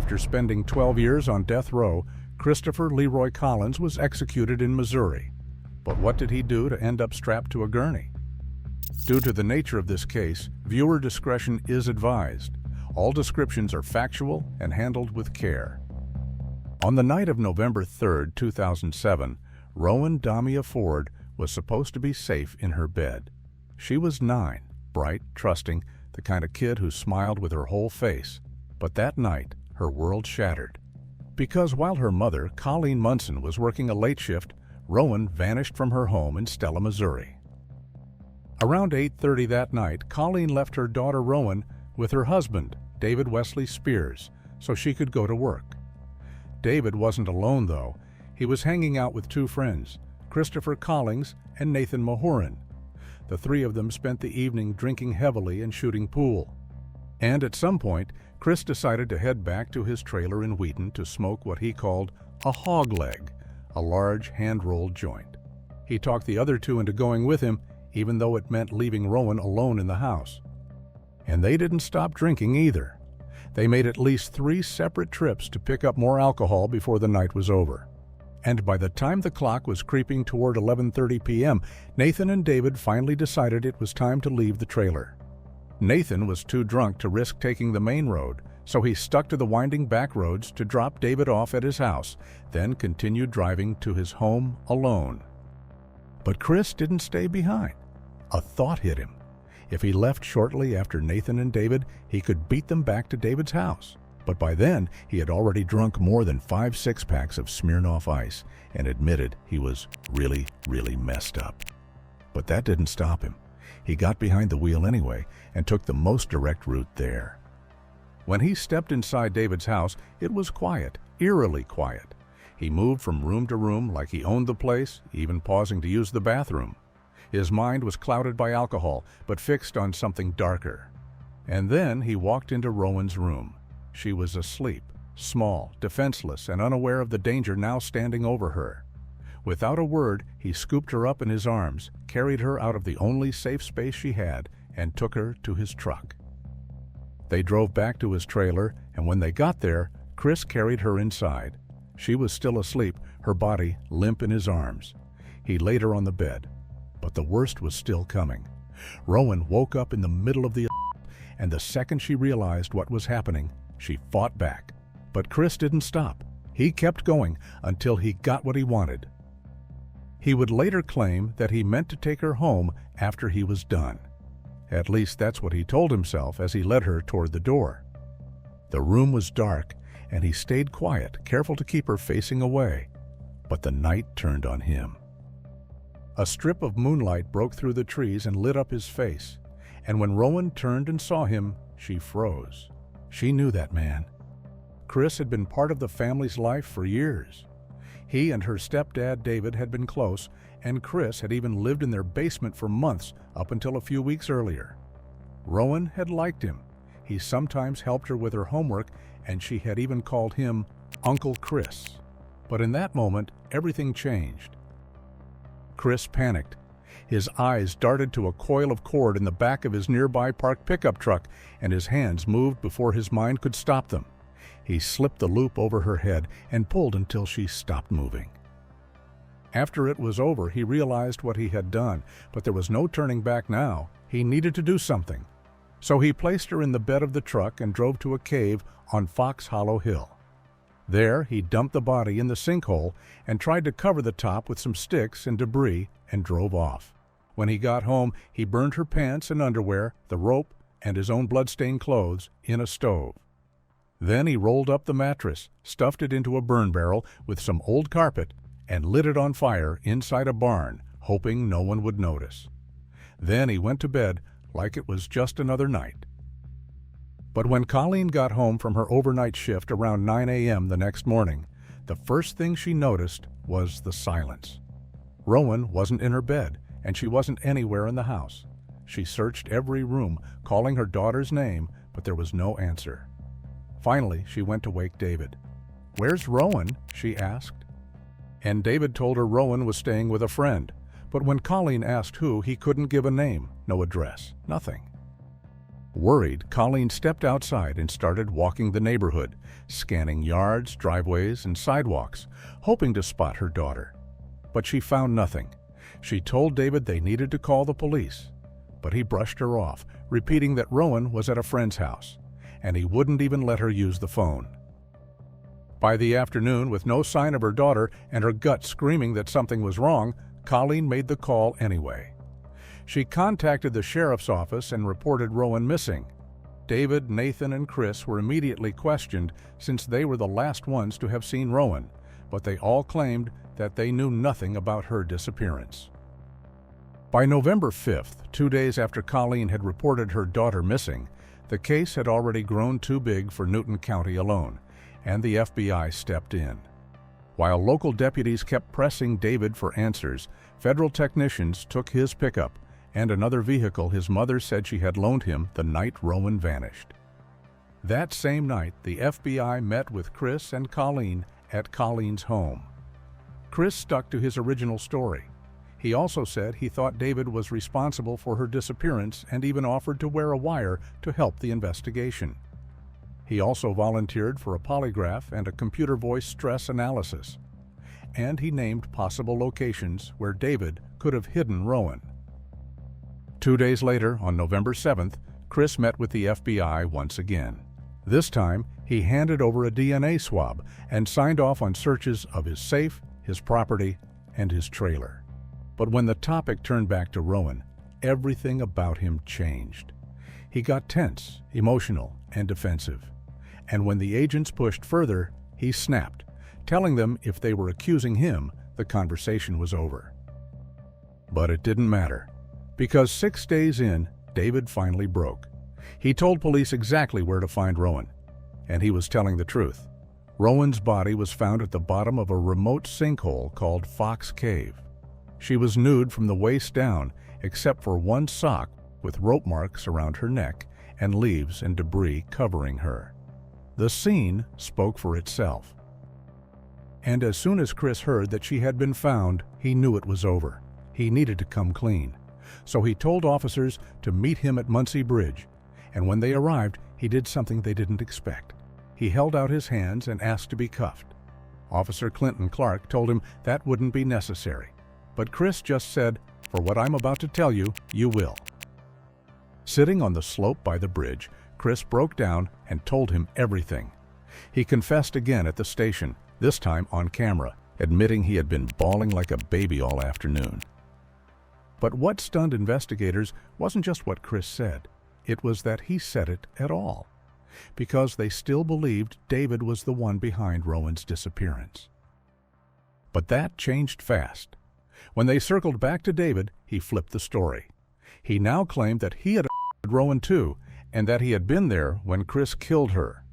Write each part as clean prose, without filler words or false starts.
After spending 12 years on death row, Christopher Leroy Collins was executed in Missouri. But what did he do to end up strapped to a gurney? Due to the nature of this case, viewer discretion is advised. All descriptions are factual and handled with care. On the night of November 3, 2007, Rowan Ford was supposed to be safe in her bed. She was 9, bright, trusting, the kind of kid who smiled with her whole face. But that night, her world shattered. Because while her mother, Colleen Munson, was working a late shift, Rowan vanished from her home in Stella, Missouri. Around 8:30 that night, Colleen left her daughter Rowan with her husband, David Wesley Spears, so she could go to work. David wasn't alone, though. He was hanging out with 2 friends, Christopher Collings and Nathan Mahoran. The 3 of them spent the evening drinking heavily and shooting pool. And at some point, Chris decided to head back to his trailer in Wheaton to smoke what he called a hog leg, a large hand-rolled joint. He talked the other 2 into going with him, even though it meant leaving Rowan alone in the house. And they didn't stop drinking either. They made at least 3 separate trips to pick up more alcohol before the night was over. And by the time the clock was creeping toward 11:30 p.m., Nathan and David finally decided it was time to leave the trailer. Nathan was too drunk to risk taking the main road, so he stuck to the winding back roads to drop David off at his house, then continued driving to his home alone. But Chris didn't stay behind. A thought hit him. If he left shortly after Nathan and David, he could beat them back to David's house. But by then, he had already drunk more than 5 six-packs of Smirnoff Ice and admitted he was really messed up. But that didn't stop him. He got behind the wheel anyway and took the most direct route there. When he stepped inside David's house, it was quiet, eerily quiet. He moved from room to room like he owned the place, even pausing to use the bathroom. His mind was clouded by alcohol, but fixed on something darker. And then he walked into Rowan's room. She was asleep, small, defenseless, and unaware of the danger now standing over her. Without a word, he scooped her up in his arms, carried her out of the only safe space she had, and took her to his truck. They drove back to his trailer, and when they got there, Chris carried her inside. She was still asleep, her body limp in his arms. He laid her on the bed. But the worst was still coming. Rowan woke up in the middle of the and the second she realized what was happening, she fought back. But Chris didn't stop. He kept going until he got what he wanted. He would later claim that he meant to take her home after he was done. At least that's what he told himself as he led her toward the door. The room was dark, and he stayed quiet, careful to keep her facing away. But the night turned on him. A strip of moonlight broke through the trees and lit up his face, and when Rowan turned and saw him, she froze. She knew that man. Chris had been part of the family's life for years. He and her stepdad David had been close, and Chris had even lived in their basement for months up until a few weeks earlier. Rowan had liked him. He sometimes helped her with her homework, and she had even called him Uncle Chris. But in that moment, everything changed. Chris panicked. His eyes darted to a coil of cord in the back of his nearby parked pickup truck, and his hands moved before his mind could stop them. He slipped the loop over her head and pulled until she stopped moving. After it was over, he realized what he had done, but there was no turning back now. He needed to do something. So he placed her in the bed of the truck and drove to a cave on Fox Hollow Hill. There, he dumped the body in the sinkhole and tried to cover the top with some sticks and debris and drove off. When he got home, he burned her pants and underwear, the rope, and his own blood-stained clothes in a stove. Then he rolled up the mattress, stuffed it into a burn barrel with some old carpet, and lit it on fire inside a barn, hoping no one would notice. Then he went to bed like it was just another night. But when Colleen got home from her overnight shift around 9 a.m. the next morning, the first thing she noticed was the silence. Rowan wasn't in her bed, and she wasn't anywhere in the house. She searched every room, calling her daughter's name, but there was no answer. Finally, she went to wake David. "Where's Rowan?" she asked. And David told her Rowan was staying with a friend, but when Colleen asked who, he couldn't give a name, no address, nothing. Worried, Colleen stepped outside and started walking the neighborhood, scanning yards, driveways, and sidewalks, hoping to spot her daughter. But she found nothing. She told David they needed to call the police, but he brushed her off, repeating that Rowan was at a friend's house, and he wouldn't even let her use the phone. By the afternoon, with no sign of her daughter and her gut screaming that something was wrong, Colleen made the call anyway. She contacted the sheriff's office and reported Rowan missing. David, Nathan, and Chris were immediately questioned since they were the last ones to have seen Rowan, but they all claimed that they knew nothing about her disappearance. By November 5th, 2 days after Colleen had reported her daughter missing, the case had already grown too big for Newton County alone, and the FBI stepped in. While local deputies kept pressing David for answers, federal technicians took his pickup and another vehicle his mother said she had loaned him the night Rowan vanished. That same night, the FBI met with Chris and Colleen at Colleen's home. Chris stuck to his original story. He also said he thought David was responsible for her disappearance and even offered to wear a wire to help the investigation. He also volunteered for a polygraph and a computer voice stress analysis. And he named possible locations where David could have hidden Rowan. 2 days later, on November 7th, Chris met with the FBI once again. This time, he handed over a DNA swab and signed off on searches of his safe, his property, and his trailer. But when the topic turned back to Rowan, everything about him changed. He got tense, emotional, and defensive. And when the agents pushed further, he snapped, telling them if they were accusing him, the conversation was over. But it didn't matter, because 6 days in, David finally broke. He told police exactly where to find Rowan, and he was telling the truth. Rowan's body was found at the bottom of a remote sinkhole called Fox Cave. She was nude from the waist down, except for one sock with rope marks around her neck and leaves and debris covering her. The scene spoke for itself. And as soon as Chris heard that she had been found, he knew it was over. He needed to come clean. So he told officers to meet him at Muncie Bridge, and when they arrived, he did something they didn't expect. He held out his hands and asked to be cuffed. Officer Clinton Clark told him that wouldn't be necessary, but Chris just said, "For what I'm about to tell you, you will." Sitting on the slope by the bridge, Chris broke down and told him everything. He confessed again at the station, this time on camera, admitting he had been bawling like a baby all afternoon. But what stunned investigators wasn't just what Chris said. It was that he said it at all, because they still believed David was the one behind Rowan's disappearance. But that changed fast. When they circled back to David, he flipped the story. He now claimed that he had abducted Rowan too, and that he had been there when Chris killed her.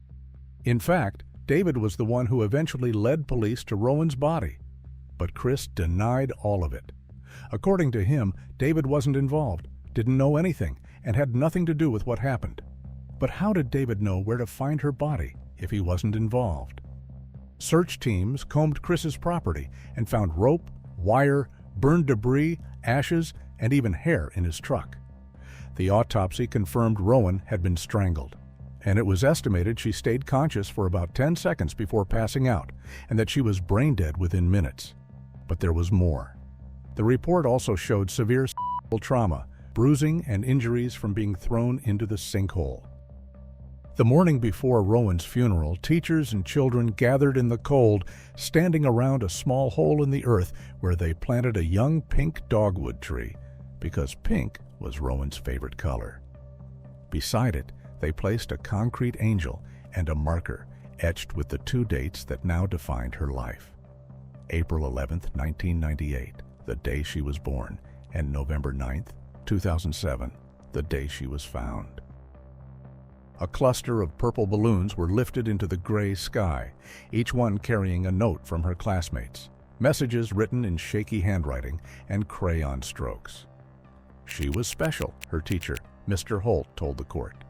In fact, David was the one who eventually led police to Rowan's body, but Chris denied all of it. According to him, David wasn't involved, didn't know anything, and had nothing to do with what happened. But how did David know where to find her body if he wasn't involved? Search teams combed Chris's property and found rope, wire, burned debris, ashes, and even hair in his truck. The autopsy confirmed Rowan had been strangled, and it was estimated she stayed conscious for about 10 seconds before passing out, and that she was brain dead within minutes. But there was more. The report also showed severe trauma, bruising, and injuries from being thrown into the sinkhole. The morning before Rowan's funeral, teachers and children gathered in the cold, standing around a small hole in the earth where they planted a young pink dogwood tree, because pink was Rowan's favorite color. Beside it, they placed a concrete angel and a marker etched with the 2 dates that now defined her life: April 11th, 1998, the day she was born, and November 9th, 2007, the day she was found. A cluster of purple balloons were lifted into the gray sky, each one carrying a note from her classmates, messages written in shaky handwriting and crayon strokes. She was special, her teacher, Mr. Holt, told the court.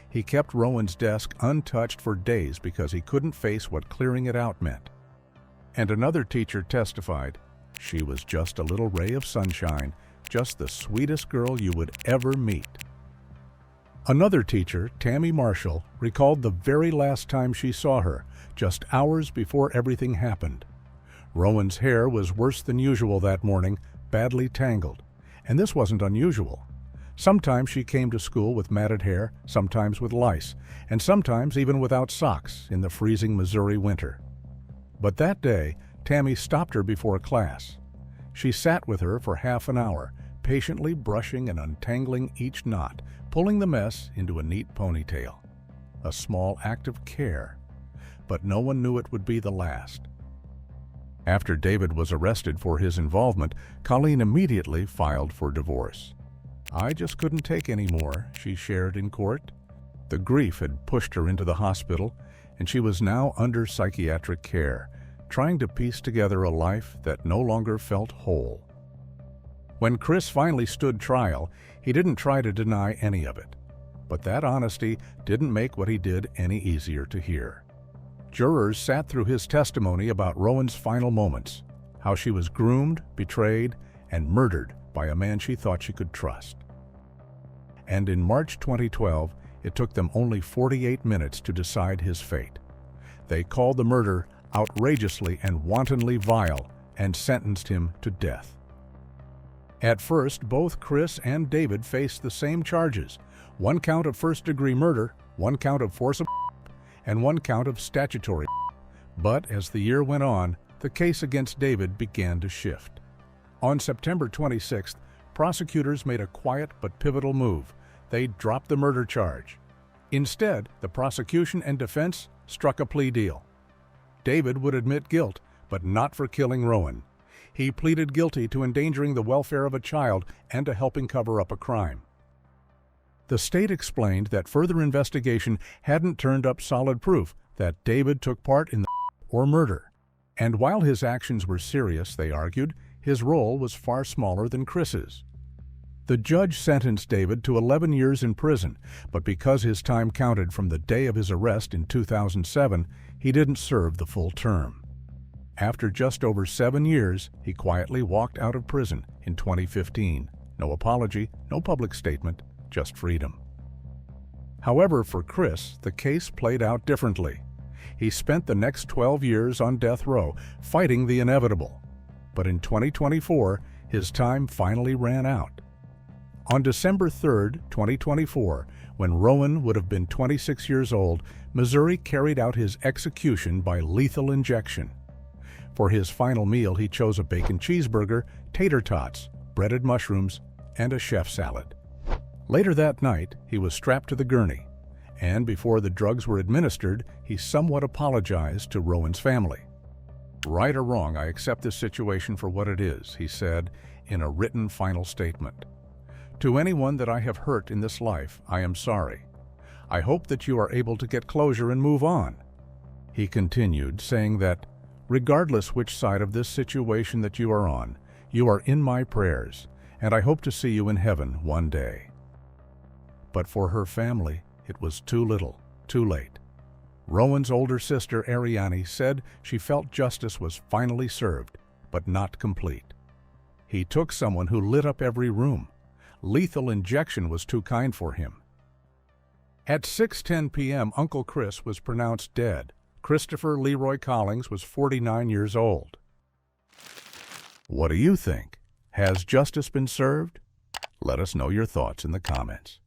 He kept Rowan's desk untouched for days because he couldn't face what clearing it out meant. And another teacher testified, she was just a little ray of sunshine, just the sweetest girl you would ever meet. Another teacher, Tammy Marshall, recalled the very last time she saw her, just hours before everything happened. Rowan's hair was worse than usual that morning, badly tangled. And this wasn't unusual. Sometimes she came to school with matted hair, sometimes with lice, and sometimes even without socks in the freezing Missouri winter. But that day, Tammy stopped her before class. She sat with her for half an hour, patiently brushing and untangling each knot, pulling the mess into a neat ponytail. A small act of care. But no one knew it would be the last. After David was arrested for his involvement, Colleen immediately filed for divorce. "I just couldn't take any more," she shared in court. The grief had pushed her into the hospital, and she was now under psychiatric care, trying to piece together a life that no longer felt whole. When Chris finally stood trial, he didn't try to deny any of it. But that honesty didn't make what he did any easier to hear. Jurors sat through his testimony about Rowan's final moments, how she was groomed, betrayed, and murdered by a man she thought she could trust. And in March 2012, it took them only 48 minutes to decide his fate. They called the murder outrageously and wantonly vile and sentenced him to death. At first, both Chris and David faced the same charges: 1 count of first-degree murder, 1 count of forcible, and 1 count of statutory. But as the year went on, the case against David began to shift. On September 26th, prosecutors made a quiet but pivotal move. They dropped the murder charge. Instead, the prosecution and defense struck a plea deal. David would admit guilt, but not for killing Rowan. He pleaded guilty to endangering the welfare of a child and to helping cover up a crime. The state explained that further investigation hadn't turned up solid proof that David took part in the or murder. And while his actions were serious, they argued, his role was far smaller than Chris's. The judge sentenced David to 11 years in prison, but because his time counted from the day of his arrest in 2007, he didn't serve the full term. After just over 7 years, he quietly walked out of prison in 2015. No apology, no public statement, just freedom. However, for Chris, the case played out differently. He spent the next 12 years on death row, fighting the inevitable. But in 2024, his time finally ran out. On December 3, 2024, when Rowan would have been 26 years old, Missouri carried out his execution by lethal injection. For his final meal, he chose a bacon cheeseburger, tater tots, breaded mushrooms, and a chef salad. Later that night, he was strapped to the gurney, and before the drugs were administered, he somewhat apologized to Rowan's family. "Right or wrong, I accept this situation for what it is," he said in a written final statement. "To anyone that I have hurt in this life, I am sorry. I hope that you are able to get closure and move on." He continued, saying that, "Regardless which side of this situation that you are on, you are in my prayers, and I hope to see you in heaven one day." But for her family, it was too little, too late. Rowan's older sister, Ariane, said she felt justice was finally served, but not complete. He took someone who lit up every room. Lethal injection was too kind for him. At 6:10 p.m., Uncle Chris was pronounced dead. Christopher Leroy Collings was 49 years old. What do you think? Has justice been served? Let us know your thoughts in the comments.